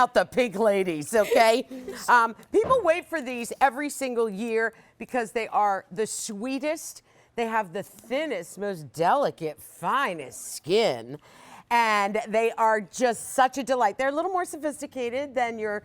out the pink ladies, okay? People wait for these every single year because they are the sweetest. They have the thinnest, most delicate, finest skin. And they are just such a delight. They're a little more sophisticated than your,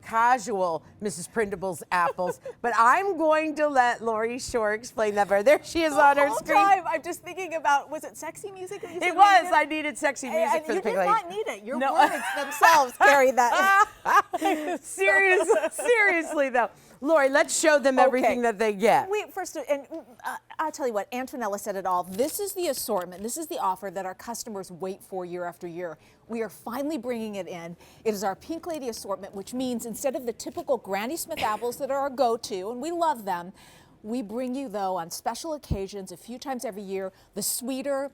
casual Mrs.Prindable's apples. But I'm going to let Lori Shore explain that better. There she is on her screen. I'm just thinking about, was it sexy music? That you said It was. needed? I needed sexy music for the pink lady. lady. You did not need it. Your words themselves carry that. Seriously, though. Lori, let's show them everything that they get. I'll tell you what, Antonella said it all. This is the assortment. This is the offer that our customers wait for year after year. We are finally bringing it in. It is our Pink Lady assortment, which means instead of the typical Granny Smith apples that are our go-to, and we love them, we bring you, though, on special occasions, a few times every year, the sweeter,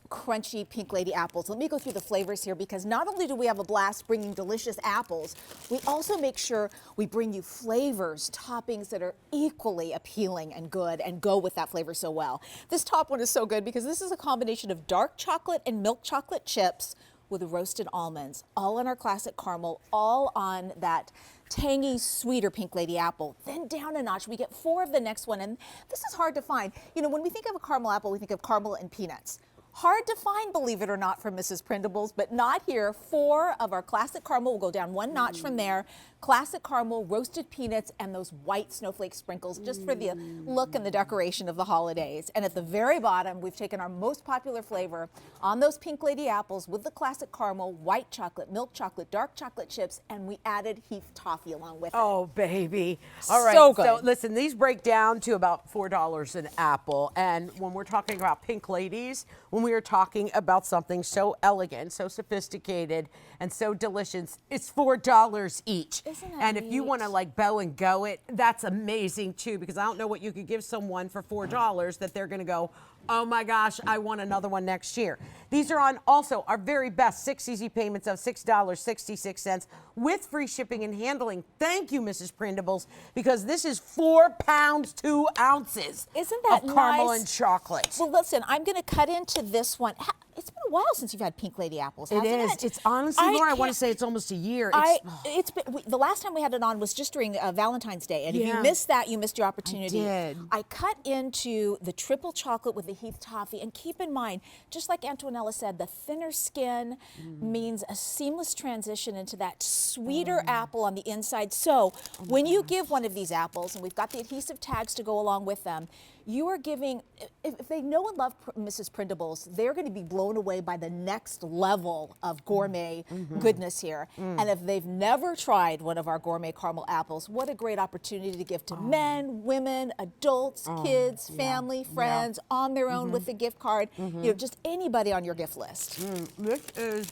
crunchy Pink Lady apples. Let me go through the flavors here, because not only do we have a blast bringing delicious apples, we also make sure we bring you flavors, toppings that are equally appealing and good and go with that flavor so well. This top one is so good because this is a combination of dark chocolate and milk chocolate chips with roasted almonds, all on our classic caramel, all on that tangy, sweeter Pink Lady apple. Then down a notch, we get 4 of the next one, and this is hard to find. When we think of a caramel apple, we think of caramel and peanuts. Hard to find, believe it or not, from Mrs.Prindable's, but not here. 4 of our classic caramel will go down 1 notch from there. Classic caramel, roasted peanuts, and those white snowflake sprinkles just for the look and the decoration of the holidays. And at the very bottom, we've taken our most popular flavor on those Pink Lady apples with the classic caramel, white chocolate, milk chocolate, dark chocolate chips, and we added Heath toffee along with it. Oh, baby. All right. So good. So listen, these break down to about $4 an apple. And when we're talking about Pink Ladies, when we are talking about something so elegant, so sophisticated, and so delicious, it's $4 each. Isn't that and if you neat? want to like bow and go it, that's amazing too, because I don't know what you could give someone for $4 that they're going to go, oh my gosh, I want another one next year. These are on also our very best 6 easy payments of $6.66 with free shipping and handling. Thank you, Mrs. Prindables, because this is 4 pounds, 2 ounces Isn't that of caramel nice? and chocolate. Well, listen, I'm going to cut into this one. It's been a while since you've had Pink Lady apples, hasn't it? It's honestly, Laura, I want to say it's almost a year. The last time we had it on was just during Valentine's Day, and if you missed that, you missed your opportunity. I did. I cut into the triple chocolate with the Heath toffee, and keep in mind, just like Antonella said, the thinner skin means a seamless transition into that sweeter apple on the inside. So when you give one of these apples, and we've got the adhesive tags to go along with them, you are giving, if they know and love Mrs. Prindables, they're going to be blown away by the next level of gourmet goodness here. And if they've never tried one of our gourmet caramel apples, what a great opportunity to give to men, women, adults, kids, family, friends, on their own with a gift card, just anybody on your gift list. This is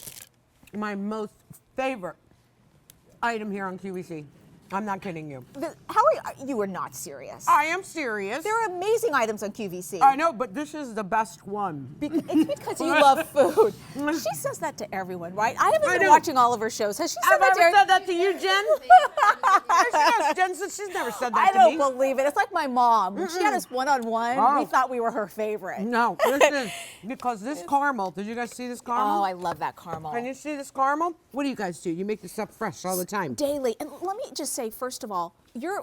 my most favorite item here on QVC. I'm not kidding you. How are you? You are not serious. I am serious. There are amazing items on QVC. I know, but this is the best one. It's because you love food. She says that to everyone, right? I haven't been watching all of her shows. Has she said that to Have I ever said that to you, Jen? Yes, Jen says she's never said that to me. I don't believe it. It's like my mom. When she had us one-on-one, we thought we were her favorite. No, this is because this caramel, did you guys see this caramel? Oh, I love that caramel. Can you see this caramel? What do you guys do? You make this stuff fresh all the time. Daily. And let me just say, first of all,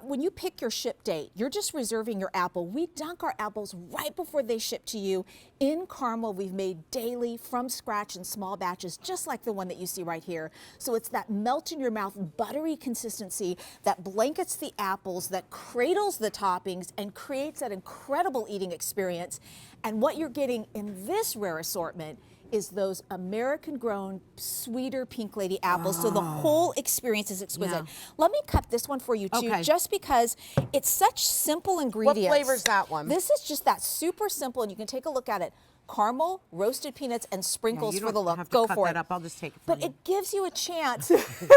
when you pick your ship date, you're just reserving your apple. We dunk our apples right before they ship to you in caramel we've made daily from scratch in small batches, just like the one that you see right here. So it's that melt in your mouth, buttery consistency that blankets the apples, that cradles the toppings, and creates that incredible eating experience. And what you're getting in this rare assortment is those American-grown, sweeter Pink Lady apples. So the whole experience is exquisite. Yeah. Let me cut this one for you, too, just because it's such simple ingredients. What flavor is that one? This is just that super simple, and you can take a look at it. Caramel, roasted peanuts, and sprinkles for the look. Go for it. it. I'll just take it from But you. it gives you a chance,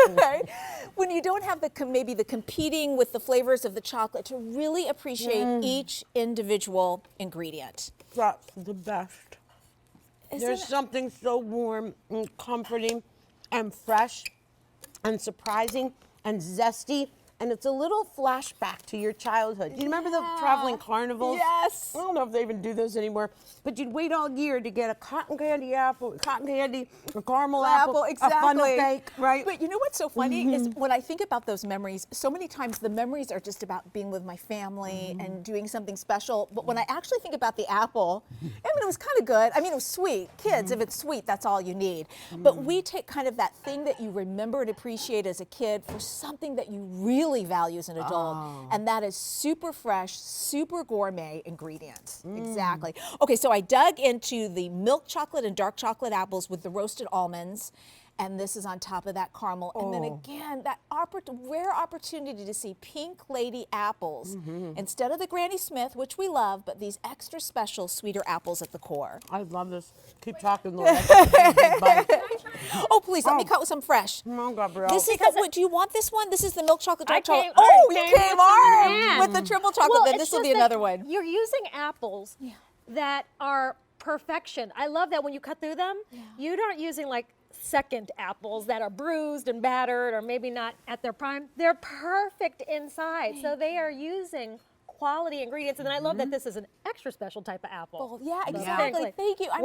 right? When you don't have maybe the competing with the flavors of the chocolate, to really appreciate each individual ingredient. That's the best. There's something so warm and comforting and fresh and surprising and zesty and it's a little flashback to your childhood. Do you remember the traveling carnivals? Yes. I don't know if they even do those anymore, but you'd wait all year to get a cotton candy apple, a caramel apple, exactly. a funnel cake, right? But you know what's so funny is when I think about those memories, so many times the memories are just about being with my family and doing something special. But when I actually think about the apple, I mean, it was kind of good. I mean, it was sweet. Kids, if it's sweet, that's all you need. But we take kind of that thing that you remember and appreciate as a kid for something that you really value as an adult. And that is super fresh, super gourmet ingredients. Exactly. Okay, so I dug into the milk chocolate and dark chocolate apples with the roasted almonds. And this is on top of that caramel. And then again, that rare opportunity to see Pink Lady apples instead of the Granny Smith, which we love, but these extra special sweeter apples at the core. I love this. Keep talking, Laura. Big bite. Oh, please, let me cut with some fresh. Come on, Gabrielle. This is do you want this one? This is the milk chocolate dark chocolate. came- Oh, I you came came with some armed in. with the triple chocolate. Well, Then it's this will just be that another one. You're using apples that are perfection. I love that when you cut through them, you aren't using like second apples that are bruised and battered or maybe not at their prime. They're perfect inside. So they are using quality ingredients. And then I love that this is an extra special type of apple. Oh, yeah, So exactly. Thank you. I mean,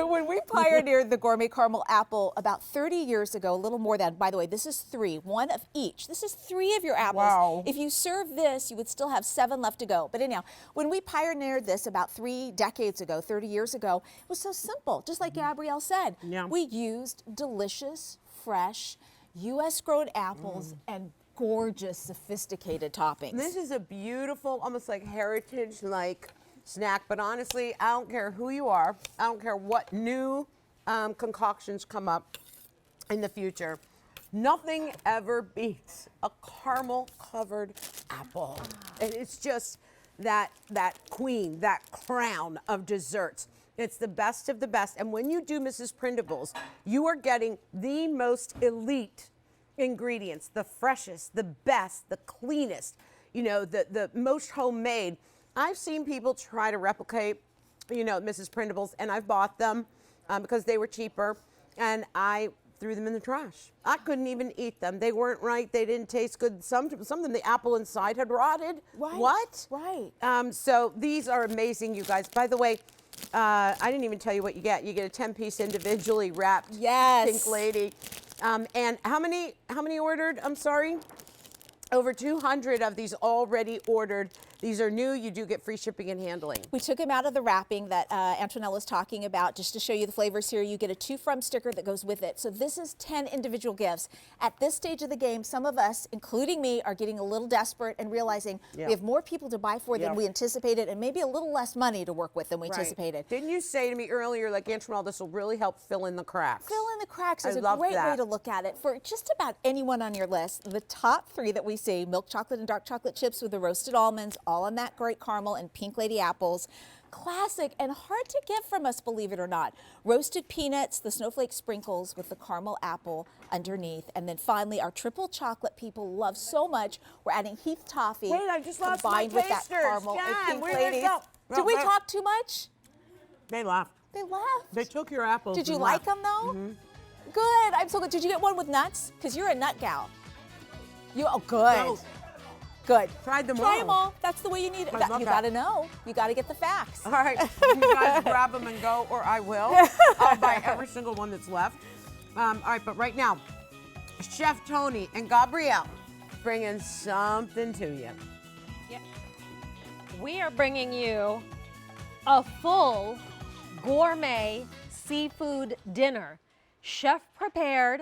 when we pioneered the gourmet caramel apple about 30 years ago, a little more than, by the way, this is 3, one of each. This is 3 of your apples. Wow. If you serve this, you would still have 7 left to go. But anyhow, when we pioneered this about 3 decades ago, 30 years ago, it was so simple. Just like Gabrielle said, we used delicious, fresh, U.S. grown apples and gorgeous, sophisticated toppings. This is a beautiful, almost like heritage-like snack, but honestly, I don't care who you are. I don't care what new concoctions come up in the future. Nothing ever beats a caramel-covered apple. And it's just that queen, that crown of desserts. It's the best of the best. And when you do Mrs.Prindable's, you are getting the most elite ingredients, the freshest, the best, the cleanest, you know, the most homemade. I've seen people try to replicate, you know, Mrs.Prindable's, and I've bought them because they were cheaper, and I threw them in the trash. I couldn't even eat them. They weren't right. They didn't taste good. Some of them, the apple inside had rotted. Right. What? Right. So these are amazing, you guys. By the way, I didn't even tell you what you get. You get a 10-piece individually wrapped Pink Lady. And how many ordered? I'm sorry. Over 200 of these already ordered. These are new. You do get free shipping and handling. We took them out of the wrapping that Antonella was talking about just to show you the flavors here. You get a to from sticker that goes with it. So this is 10 individual gifts. At this stage of the game, some of us, including me, are getting a little desperate and realizing we have more people to buy for than we anticipated and maybe a little less money to work with than we anticipated. Didn't you say to me earlier, like, Antonella, this will really help fill in the cracks? Fill in the cracks is a love great that. way to look at it. For just about anyone on your list, the top 3 that we see, milk chocolate and dark chocolate chips with the roasted almonds, all on that great caramel, and Pink Lady apples. Classic and hard to get from us, believe it or not. Roasted peanuts, the snowflake sprinkles with the caramel apple underneath. And then finally, our triple chocolate people love so much. We're adding Heath toffee Wait, I just lost my combined with that tasters. caramel and God, Pink where did Ladies. they go? Did we talk too much? They left. They left. They took your apples. Did you and like left. them though? Good. I'm so good. Did you get one with nuts? Because you're a nut gal. Good. No. Good. Tried them Try all. them all. That's the way you need it. I love You that. got to know. You got to get the facts. All right, you guys grab them and go, or I will. I'll buy every single one that's left. All right, but right now, Chef Tony and Gabrielle bringing something to you. We are bringing you a full gourmet seafood dinner. Chef prepared,